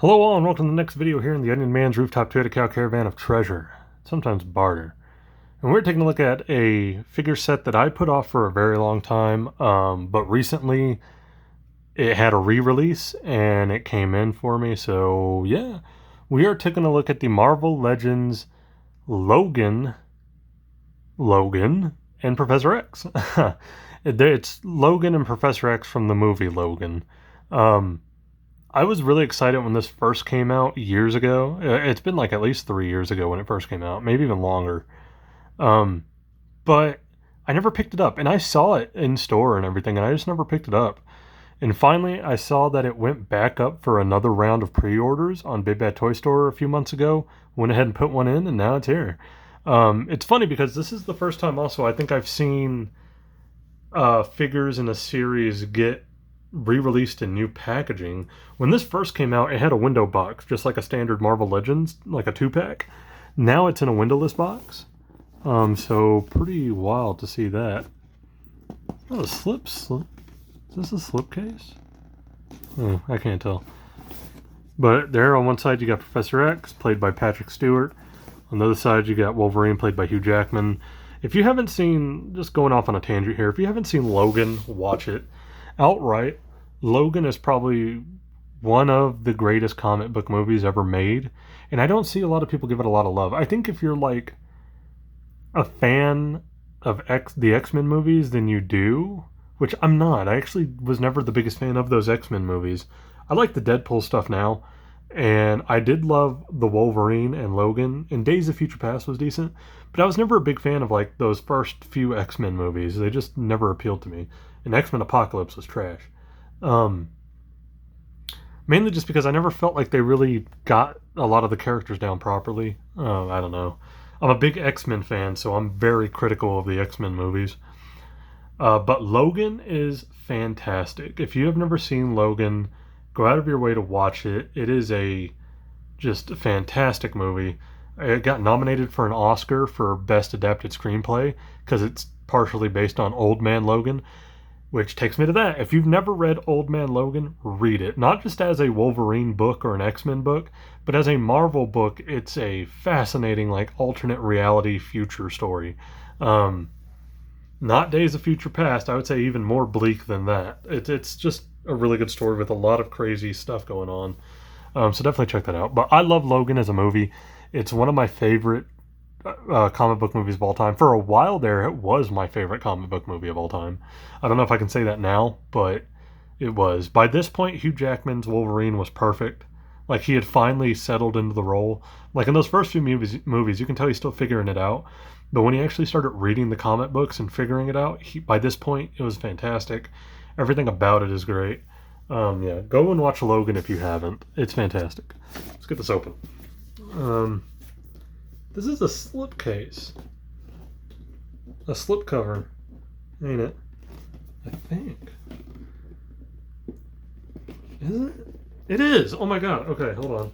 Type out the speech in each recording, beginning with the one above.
Hello all and welcome to the next video here in the Onion Man's Rooftop Toyota Cow Caravan of Treasure, sometimes barter. And we're taking a look at a figure set that I put off for a very long time, but recently it had a re-release and it came in for me, so yeah. We are taking a look at the Marvel Legends Logan, and Professor X. It's Logan and Professor X from the movie Logan. I was really excited when this first came out years ago. It's been like at least 3 years ago when it first came out, maybe even longer. But I never picked it up, and I saw it in store and everything, and I just never picked it up. And finally, I saw that it went back up for another round of pre-orders on Big Bad Toy Store a few months ago. Went ahead and put one in, and now it's here. It's funny because this is the first time also I think I've seen figures in a series get re-released in new packaging. When this first came out, it had a window box, just like a standard Marvel Legends, like a 2-pack. Now it's in a windowless box. So pretty wild to see that. Oh, a slip. Is this a slipcase? Oh, I can't tell. But there on one side you got Professor X, played by Patrick Stewart. On the other side you got Wolverine, played by Hugh Jackman. If you haven't seen, just going off on a tangent here, if you haven't seen Logan, watch it. Outright, Logan is probably one of the greatest comic book movies ever made, and I don't see a lot of people give it a lot of love. I think if you're like a fan of the X-Men movies, then you do, which I'm not. I actually was never the biggest fan of those X-Men movies. I like the Deadpool stuff now, and I did love the Wolverine and Logan, and Days of Future Past was decent, but I was never a big fan of like those first few X-Men movies. They just never appealed to me. And X-Men Apocalypse was trash. Mainly just because I never felt like they really got a lot of the characters down properly. I don't know. I'm a big X-Men fan, so I'm very critical of the X-Men movies. But Logan is fantastic. If you have never seen Logan, go out of your way to watch it. It is just a fantastic movie. It got nominated for an Oscar for Best Adapted Screenplay because it's partially based on Old Man Logan. Which takes me to that. If you've never read Old Man Logan, read it. Not just as a Wolverine book or an X-Men book, but as a Marvel book. It's a fascinating, like, alternate reality future story. Not Days of Future Past. I would say even more bleak than that. It's just a really good story with a lot of crazy stuff going on. So definitely check that out. But I love Logan as a movie. It's one of my favorite comic book movies of all time. For a while there, it was my favorite comic book movie of all time. I don't know if I can say that now, but it was. By this point, Hugh Jackman's Wolverine was perfect. Like, he had finally settled into the role. Like, in those first few movies, you can tell he's still figuring it out. But when he actually started reading the comic books and figuring it out, by this point, it was fantastic. Everything about it is great. Yeah, go and watch Logan if you haven't. It's fantastic. Let's get this open. This is a slipcase. A slipcover. Ain't it? I think. Is it? It is! Oh my god. Okay, hold on.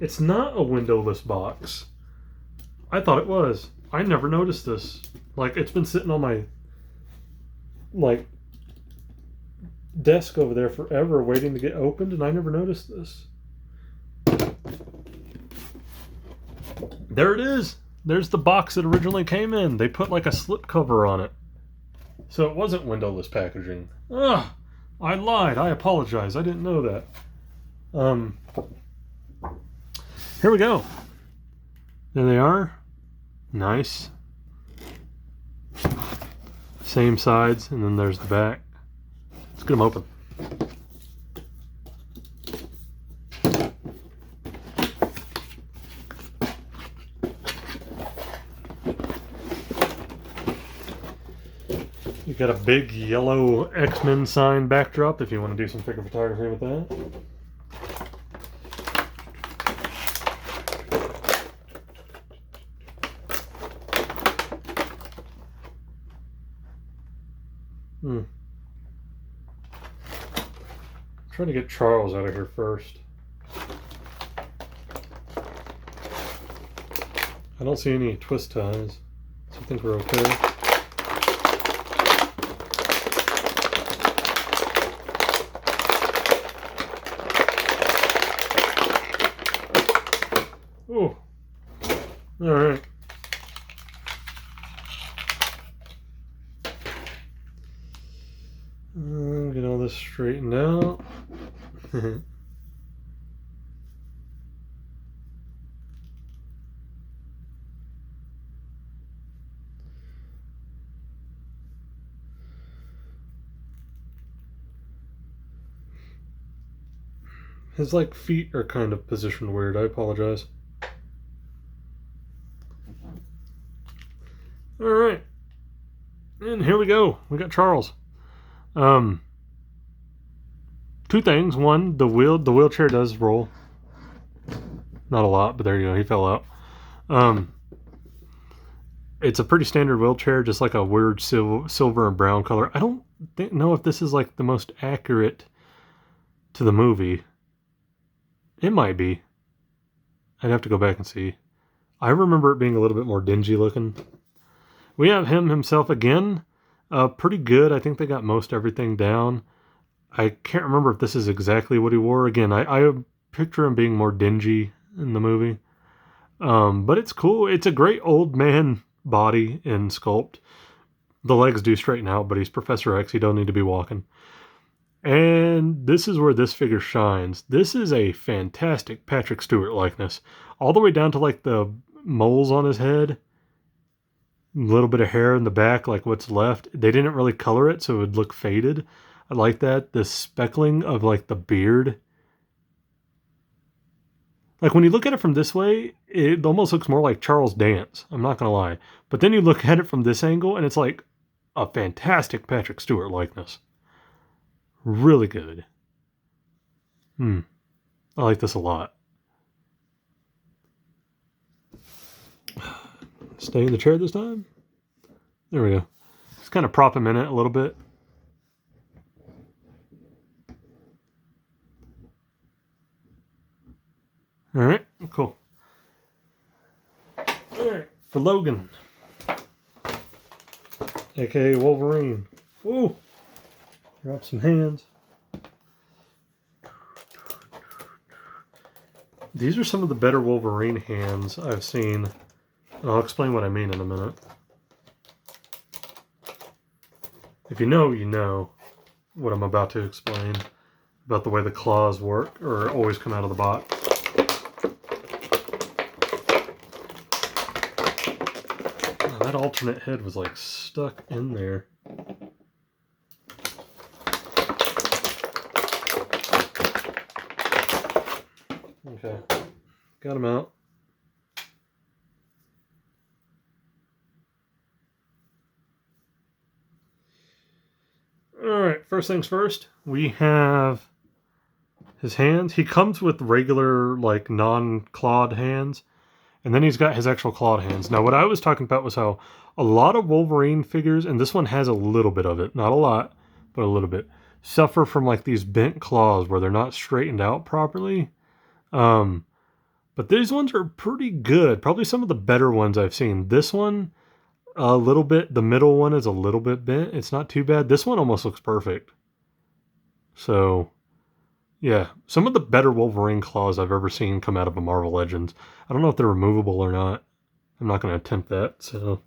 It's not a windowless box. I thought it was. I never noticed this. Like, it's been sitting on my, like, desk over there forever waiting to get opened, and I never noticed this. There it is. There's the box that originally came in. They put like a slip cover on it. So it wasn't windowless packaging. Ugh, I lied. I apologize. I didn't know that. Here we go. There they are. Nice. Same sides, and then there's the back. Let's get them open. You got a big yellow X-Men sign backdrop if you want to do some figure photography with that. Trying to get Charles out of here first. I don't see any twist ties, so I think we're okay. Oh, all right. Get all this straightened out. His like feet are kind of positioned weird. I apologize. All right, and here we go. We got Charles. Two things. One, the wheelchair does roll. Not a lot, but there you go. He fell out. It's a pretty standard wheelchair, just like a weird silver and brown color. I don't know if this is like the most accurate to the movie. It might be. I'd have to go back and see. I remember it being a little bit more dingy looking. We have him himself again. Pretty good. I think they got most everything down. I can't remember if this is exactly what he wore. Again, I picture him being more dingy in the movie. But it's cool. It's a great old man body and sculpt. The legs do straighten out, but he's Professor X. He don't need to be walking. And this is where this figure shines. This is a fantastic Patrick Stewart likeness. All the way down to like the moles on his head. A little bit of hair in the back, like what's left. They didn't really color it, so it would look faded. I like that. The speckling of like the beard. Like when you look at it from this way, it almost looks more like Charles Dance. I'm not going to lie. But then you look at it from this angle and it's like a fantastic Patrick Stewart likeness. Really good. I like this a lot. Stay in the chair this time. There we go. Just kind of prop him in it a little bit. All right, cool. All right, for Logan, aka Wolverine. Woo! Drop some hands. These are some of the better Wolverine hands I've seen. And I'll explain what I mean in a minute. If you know what I'm about to explain about the way the claws work or always come out of the box. That alternate head was like stuck in there. Okay, got him out. Alright, first things first, we have his hands. He comes with regular, like, non-clawed hands. And then he's got his actual clawed hands. Now, what I was talking about was how a lot of Wolverine figures, and this one has a little bit of it, not a lot, but a little bit, suffer from like these bent claws where they're not straightened out properly. But these ones are pretty good. Probably some of the better ones I've seen. This one, a little bit. The middle one is a little bit bent. It's not too bad. This one almost looks perfect. So, yeah, some of the better Wolverine claws I've ever seen come out of a Marvel Legends. I don't know if they're removable or not. I'm not going to attempt that. So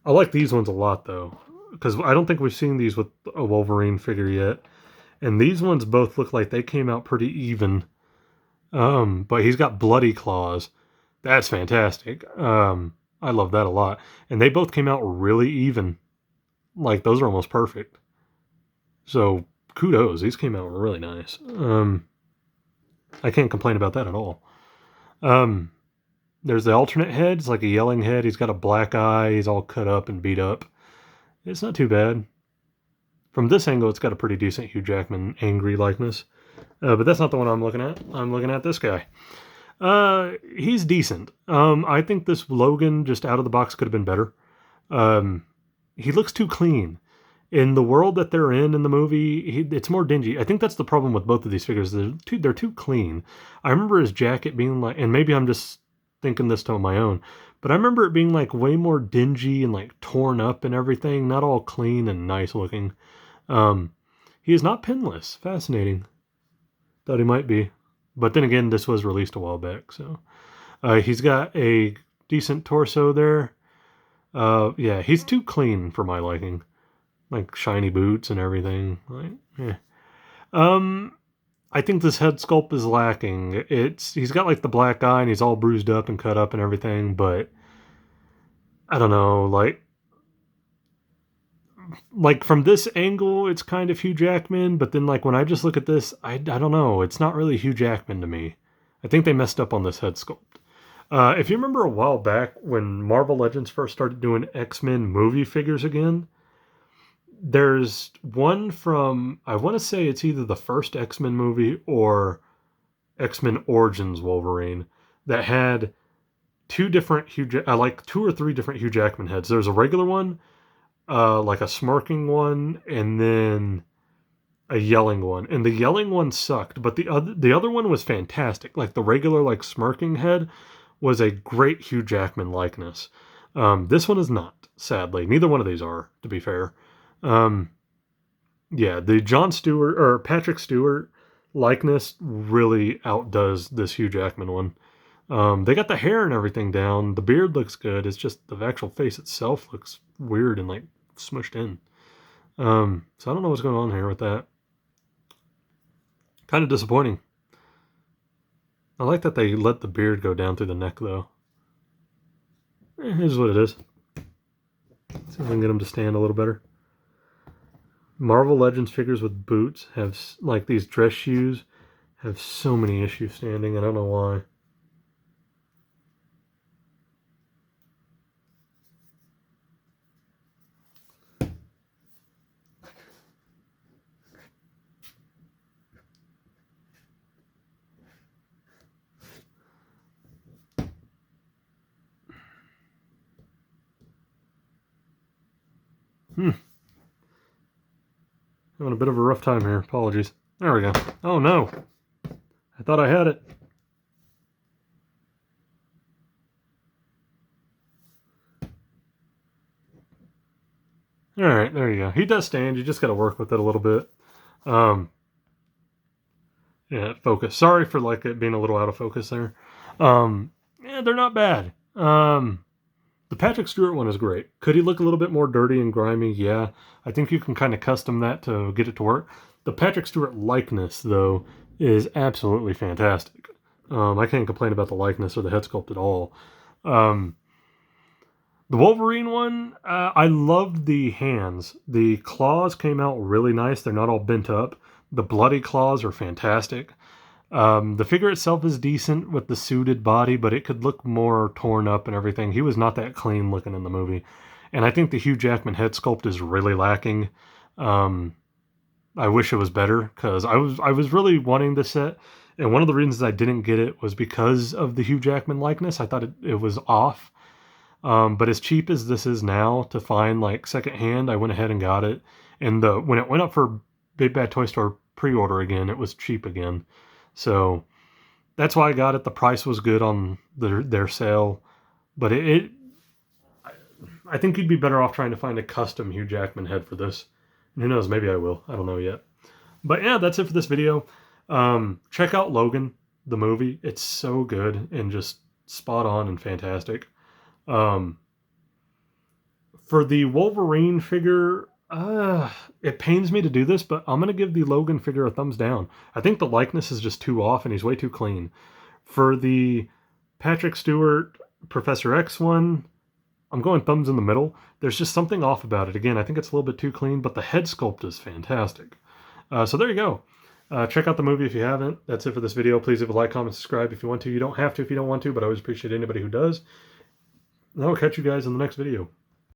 I like these ones a lot, though, because I don't think we've seen these with a Wolverine figure yet. And these ones both look like they came out pretty even. But he's got bloody claws. That's fantastic. I love that a lot. And they both came out really even. Like, those are almost perfect. So kudos, these came out really nice. I can't complain about that at all. There's the alternate head. It's like a yelling head. He's got a black eye. He's all cut up and beat up. It's not too bad. From this angle, it's got a pretty decent Hugh Jackman angry likeness. But that's not the one I'm looking at. I'm looking at this guy. He's decent. I think this Logan just out of the box could have been better. He looks too clean. In the world that they're in the movie, it's more dingy. I think that's the problem with both of these figures. They're too clean. I remember his jacket being like, and maybe I'm just thinking this to my own, but I remember it being like way more dingy and like torn up and everything, not all clean and nice looking. He is not pinless. Fascinating. Thought he might be. But then again, this was released a while back, so. He's got a decent torso there. Yeah, he's too clean for my liking. Like shiny boots and everything. Like, yeah. I think this head sculpt is lacking. He's got like the black eye and he's all bruised up and cut up and everything, but I don't know, like from this angle it's kind of Hugh Jackman, but then like when I just look at this, I don't know, it's not really Hugh Jackman to me. I think they messed up on this head sculpt. If you remember a while back when Marvel Legends first started doing X-Men movie figures again, there's one from, I want to say it's either the first X-Men movie or X-Men Origins Wolverine, that had two different like two or three different Hugh Jackman heads. There's a regular one, like a smirking one, and then a yelling one. And the yelling one sucked, but the other one was fantastic. Like the regular like smirking head was a great Hugh Jackman likeness. This one is not, sadly. Neither one of these are, to be fair. Yeah, the John Stewart or Patrick Stewart likeness really outdoes this Hugh Jackman one. They got the hair and everything down. The beard looks good. It's just the actual face itself looks weird and like smushed in. So I don't know what's going on here with that. Kind of disappointing. I like that they let the beard go down through the neck though. Here's what it is. See if I can get him to stand a little better. Marvel Legends figures with boots have, like these dress shoes, have so many issues standing. I don't know why. Having a bit of a rough time here. Apologies. There we go. Oh no. I thought I had it. Alright, there you go. He does stand. You just got to work with it a little bit. Yeah, focus. Sorry for like it being a little out of focus there. Yeah, they're not bad. The Patrick Stewart one is great. Could he look a little bit more dirty and grimy? Yeah. I think you can kind of custom that to get it to work. The Patrick Stewart likeness, though, is absolutely fantastic. I can't complain about the likeness or the head sculpt at all. The Wolverine one, I loved the hands. The claws came out really nice. They're not all bent up. The bloody claws are fantastic. The figure itself is decent with the suited body, but it could look more torn up and everything. He was not that clean looking in the movie. And I think the Hugh Jackman head sculpt is really lacking. I wish it was better because I was really wanting this set. And one of the reasons I didn't get it was because of the Hugh Jackman likeness. I thought it was off. But as cheap as this is now to find like secondhand, I went ahead and got it. And when it went up for Big Bad Toy Store pre-order again, it was cheap again. So that's why I got it. The price was good on their sale, but I think you'd be better off trying to find a custom Hugh Jackman head for this. And who knows, maybe I will. I don't know yet. But yeah, that's it for this video. Check out Logan, the movie. It's so good and just spot on and fantastic. For the Wolverine figure, it pains me to do this, but I'm going to give the Logan figure a thumbs down. I think the likeness is just too off and he's way too clean. For the Patrick Stewart Professor X one, I'm going thumbs in the middle. There's just something off about it. Again, I think it's a little bit too clean, but the head sculpt is fantastic. So there you go. Check out the movie if you haven't. That's it for this video. Please leave a like, comment, subscribe if you want to. You don't have to if you don't want to, but I always appreciate anybody who does. And I'll catch you guys in the next video.